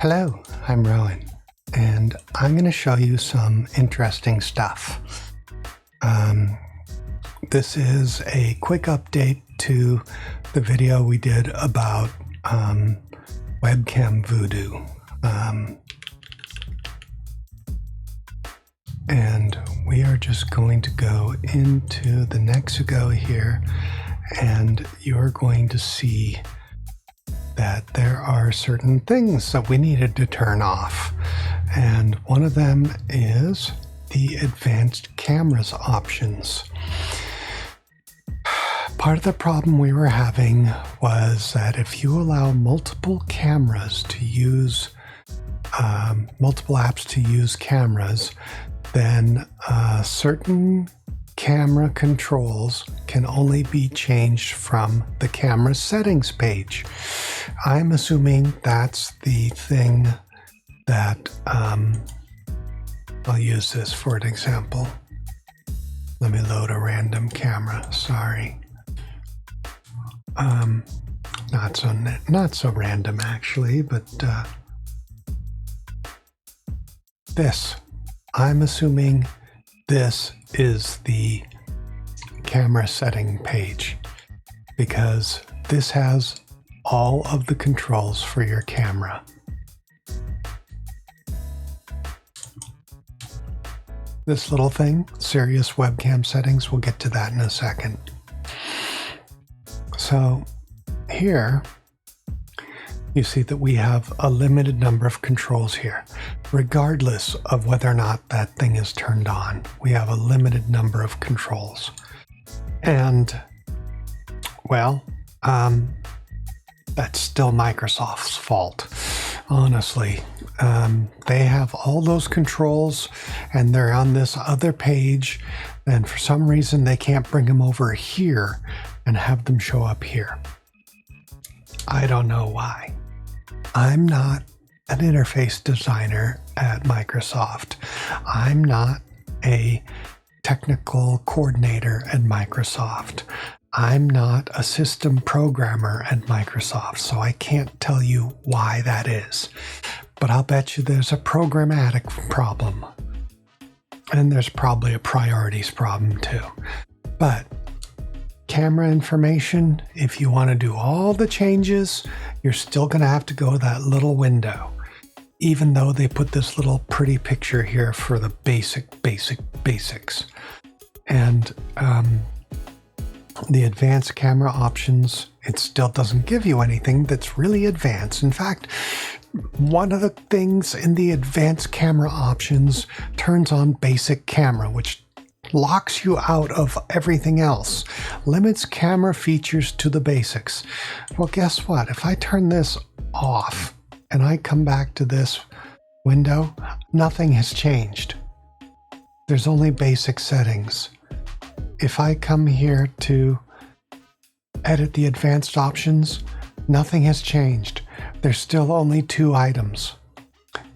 Hello, I'm Rowan, and I'm going to show you some interesting stuff. This is a quick update to the video we did about webcam voodoo. And we are just going to go into the Nexugo here, and you're going to see that there are certain things that we needed to turn off. And one of them is the advanced cameras options. Part of the problem we were having was that if you allow multiple cameras to use, multiple apps to use cameras, then certain camera controls can only be changed from the camera settings page. I'm assuming that's the thing that, I'll use this for an example. Let me load a random camera, sorry. Not so random actually, but this. I'm assuming this is the camera setting page because this has all of the controls for your camera. This little thing, Serious Webcam Settings, we'll get to that in a second. So here you see that we have a limited number of controls here. Regardless of whether or not that thing is turned on, we have a limited number of controls. And, well, that's still Microsoft's fault, honestly. They have all those controls and they're on this other page, and for some reason they can't bring them over here and have them show up here. I don't know why. I'm not an interface designer at Microsoft. I'm not a technical coordinator at Microsoft. I'm not a system programmer at Microsoft, so I can't tell you why that is. But I'll bet you there's a programmatic problem. And there's probably a priorities problem too. But camera information, if you want to do all the changes, you're still going to have to go to that little window. Even though they put this little pretty picture here for the basics. And the advanced camera options, it still doesn't give you anything that's really advanced. In fact, one of the things in the advanced camera options turns on basic camera, which locks you out of everything else, limits camera features to the basics. Well, guess what? If I turn this off and I come back to this window, nothing has changed. There's only basic settings. If I come here to edit the advanced options, nothing has changed. There's still only two items.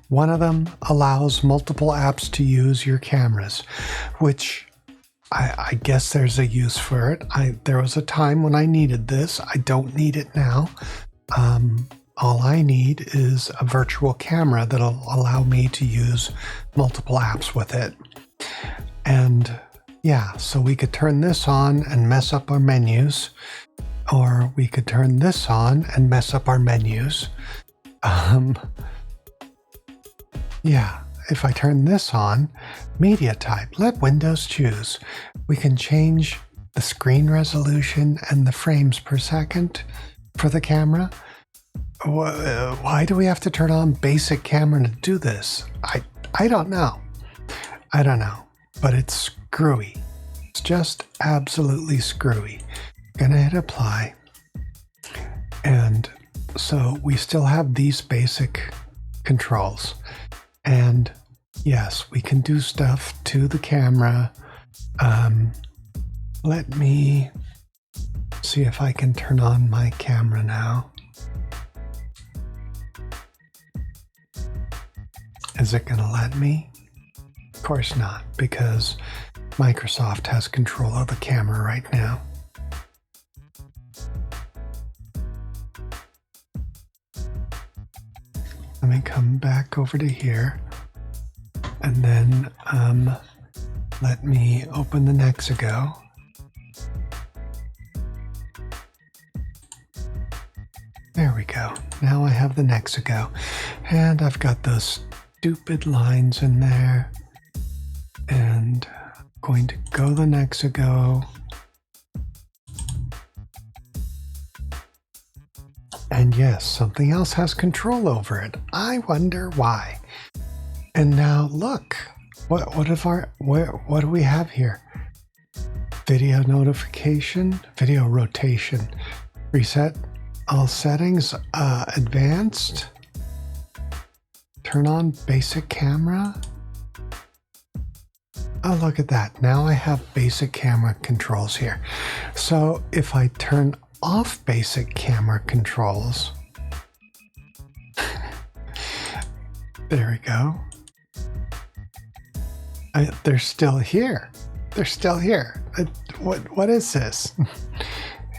One of them allows multiple apps to use your cameras, which I guess there's a use for it. There was a time when I needed this. I don't need it now. All I need is a virtual camera that'll allow me to use multiple apps with it. And yeah, so we could turn this on and mess up our menus, or we could turn this on and mess up our menus. Yeah, if I turn this on, media type, let Windows choose. We can change the screen resolution and the frames per second for the camera. Why do we have to turn on basic camera to do this? I don't know. I don't know, but it's screwy. It's just absolutely screwy. Gonna hit apply. And so we still have these basic controls. And yes, we can do stuff to the camera. Let me see if I can turn on my camera now. Is it going to let me? Of course not, because Microsoft has control of the camera right now. Let me come back over to here. And then let me open the Nexigo. There we go. Now I have the Nexigo. And I've got those stupid lines in there. And I'm going to go the Nexigo. And yes, something else has control over it. I wonder why. And now look, what do we have here? Video notification, video rotation, reset all settings, advanced, turn on basic camera. Oh, look at that. Now I have basic camera controls here. So if I turn off basic camera controls, there we go. They're still here. They're still here. What is this?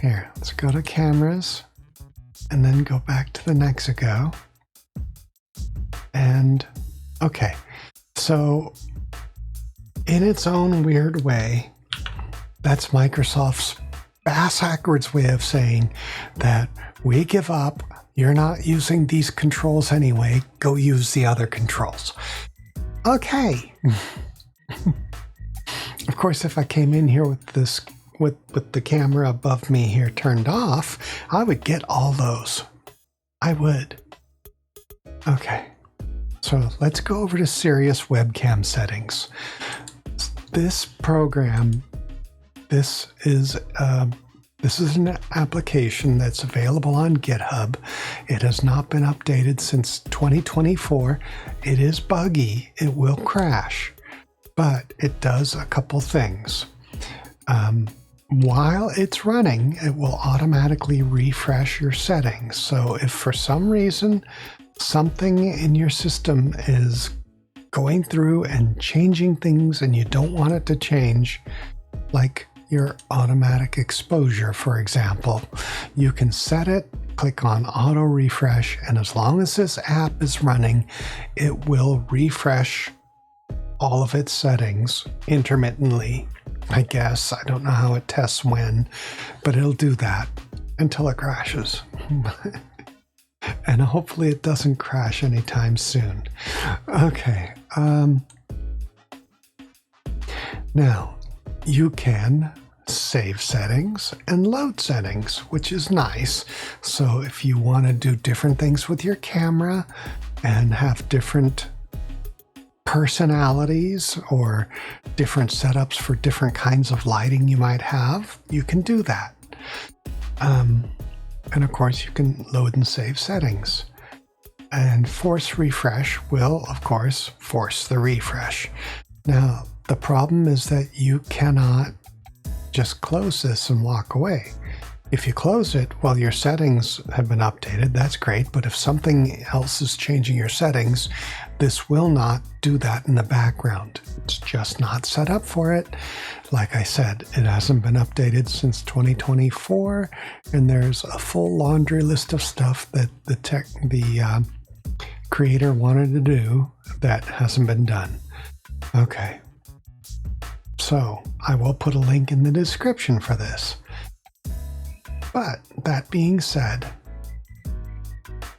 Here, let's go to cameras and then go back to the Nexigo. And okay, so in its own weird way, that's Microsoft's bass-backwards way of saying that we give up. You're not using these controls anyway. Go use the other controls. Okay. Of course, if I came in here with this, with the camera above me here turned off, I would get all those. I would. Okay. So let's go over to Serious Webcam Settings. This program, this is an application that's available on GitHub. It has not been updated since 2024. It is buggy. It will crash, but it does a couple things. While it's running, it will automatically refresh your settings. So if for some reason something in your system is going through and changing things and you don't want it to change, like your automatic exposure, for example, you can set it, click on auto refresh, and as long as this app is running, it will refresh all of its settings intermittently. I guess. I don't know how it tests when, but it'll do that until it crashes. And hopefully it doesn't crash anytime soon. Okay. Now, you can save settings and load settings, which is nice. So if you want to do different things with your camera and have different personalities or different setups for different kinds of lighting you might have, you can do that. And of course, you can load and save settings. And force refresh will, of course, force the refresh. Now, the problem is that you cannot just close this and walk away. If you close it while your settings have been updated, that's great. But if something else is changing your settings, this will not do that in the background. It's just not set up for it. Like I said, it hasn't been updated since 2024, and there's a full laundry list of stuff that the creator wanted to do that hasn't been done. Okay. So I will put a link in the description for this. But that being said,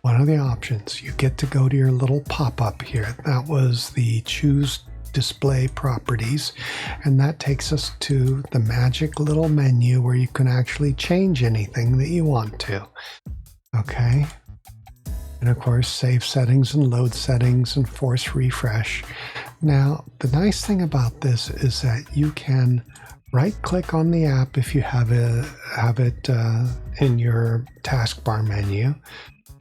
one of the options, you get to go to your little pop-up here. That was the choose display properties, and that takes us to the magic little menu where you can actually change anything that you want to. Okay. And of course, save settings and load settings and force refresh. Now, the nice thing about this is that you can right-click on the app if you have it in your taskbar menu,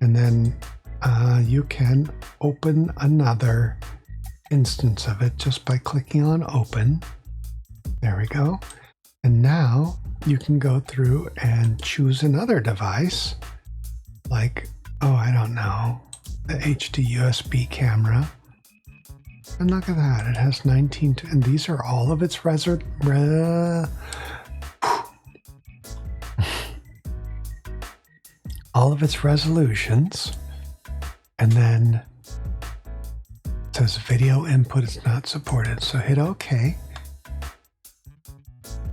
and then you can open another instance of it just by clicking on Open. There we go. And now you can go through and choose another device, like, oh, I don't know, the HD USB camera. And look at that, it has 19, and these are all of its all of its resolutions. And then says video input is not supported. So hit OK.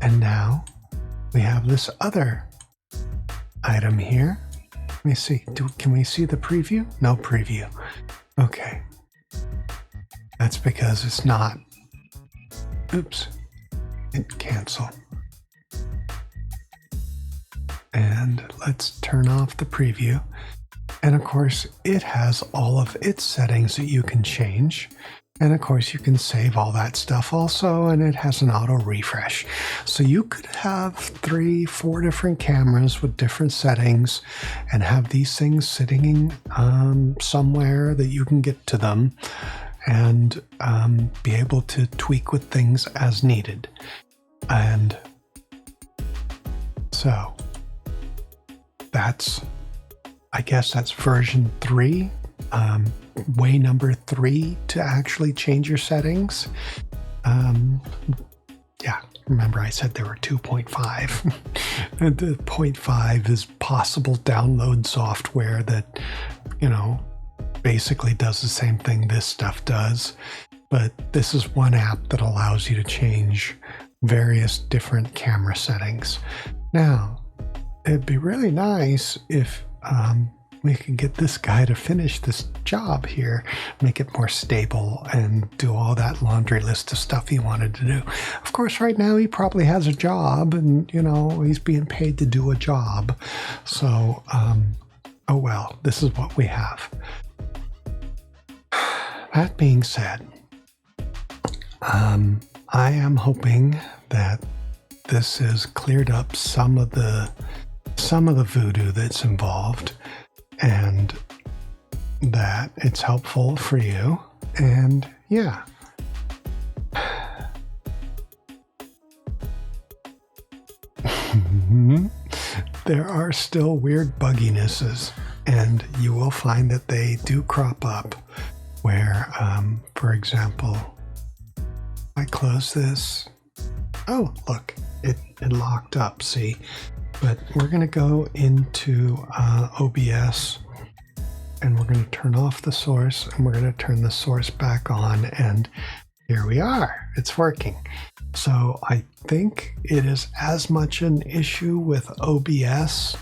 And now we have this other item here. Let me see. Can we see the preview? No preview. Okay. That's because it's not. Oops. Hit cancel. And let's turn off the preview. And of course, it has all of its settings that you can change. And of course, you can save all that stuff also, and it has an auto refresh. So you could have 3, 4 different cameras with different settings and have these things sitting somewhere that you can get to them and be able to tweak with things as needed. And so I guess that's version 3. Way number 3 to actually change your settings. Yeah, remember I said there were 2.5. And the 0.5 is possible download software that, basically does the same thing this stuff does. But this is one app that allows you to change various different camera settings. Now, it'd be really nice if we can get this guy to finish this job here, make it more stable, and do all that laundry list of stuff he wanted to do. Of course, right now he probably has a job, and he's being paid to do a job. So, oh well, this is what we have. That being said, I am hoping that this has cleared up some of the voodoo that's involved, and that it's helpful for you. And yeah. There are still weird bugginesses, and you will find that they do crop up where, for example, I close this. Oh, look, it locked up, see? But we're going to go into OBS, and we're going to turn off the source, and we're going to turn the source back on, and here we are. It's working. So I think it is as much an issue with OBS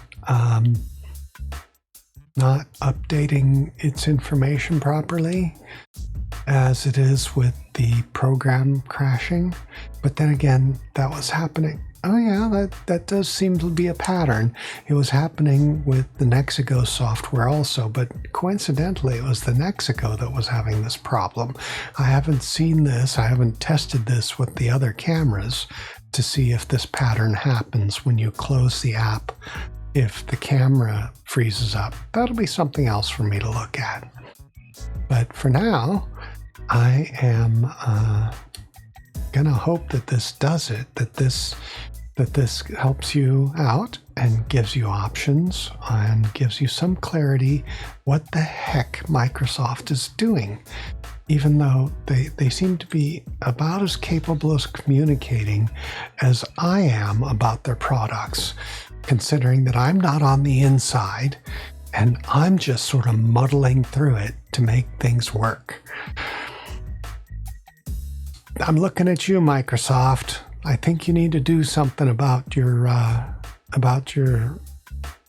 not updating its information properly as it is with the program crashing. But then again, that was happening. Oh yeah, that does seem to be a pattern. It was happening with the Nexigo software also, but coincidentally, it was the Nexigo that was having this problem. I haven't seen this, I haven't tested this with the other cameras to see if this pattern happens when you close the app, if the camera freezes up. That'll be something else for me to look at. But for now, I am gonna hope that this does it, that this helps you out and gives you options and gives you some clarity what the heck Microsoft is doing, even though they seem to be about as capable as communicating as I am about their products, considering that I'm not on the inside and I'm just sort of muddling through it to make things work. I'm looking at you, Microsoft. I think you need to do something about your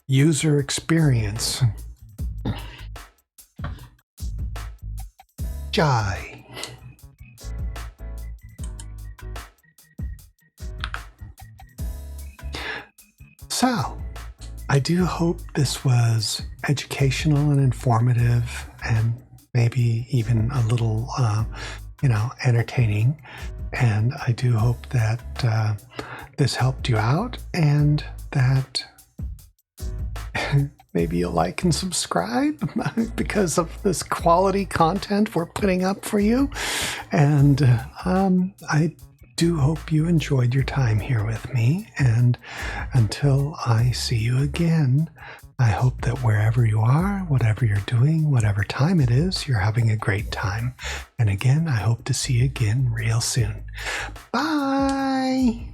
user experience. Jai. So, I do hope this was educational and informative, and maybe even a little, entertaining. And I do hope that this helped you out, and that maybe you'll like and subscribe because of this quality content we're putting up for you. And I do hope you enjoyed your time here with me. And until I see you again, I hope that wherever you are, whatever you're doing, whatever time it is, you're having a great time. And again, I hope to see you again real soon. Bye!